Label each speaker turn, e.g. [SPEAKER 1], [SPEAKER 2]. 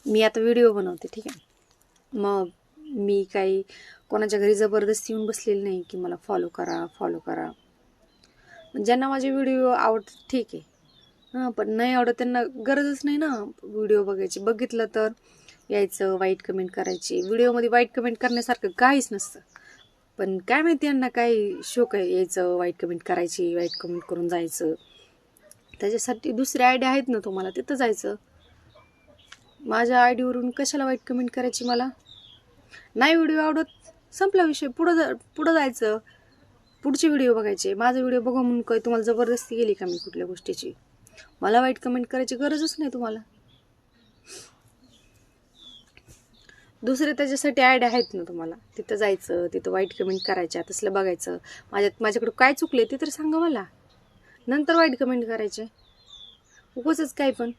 [SPEAKER 1] मी आता व्हिडिओ बनवते, ठीक आहे. मग मी काही कोणाच्या घरी जबरदस्ती येऊन बसलेली नाही की मला फॉलो करा फॉलो करा. ज्यांना माझे व्हिडिओ आवडतात ठीक आहे, हां, पण नाही आवडत त्यांना गरजच नाही ना व्हिडिओ बघायची. बघितलं तर यायचं, वाईट कमेंट करायची. व्हिडिओमध्ये वाईट कमेंट करण्यासारखं काहीच नसतं, पण काय माहिती यांना काय शोक आहे यायचं, वाईट कमेंट करायची, वाईट कमेंट करून जायचं. त्याच्यासाठी दुसरे आयडिया आहेत ना तुम्हाला, तिथं जायचं. माझ्या आयडीवरून कशाला वाईट कमेंट करायची मला? नाही व्हिडिओ आवडत, संपला विषय. पुढं जायचं, पुढचे व्हिडिओ बघायचे. माझा व्हिडिओ बघा म्हणून काय तुम्हाला जबरदस्ती केली का मी कुठल्या गोष्टीची? मला वाईट कमेंट करायची गरजच नाही तुम्हाला. दुसरे त्याच्यासाठी आयडिया आहेत ना तुम्हाला. तिथं जायचं, तिथं वाईट कमेंट करायच्या, तसलं बघायचं. माझ्याकडं काय चुकले ते तर सांगा मला, नंतर वाईट कमेंट करायचे. उगाचच काय पण.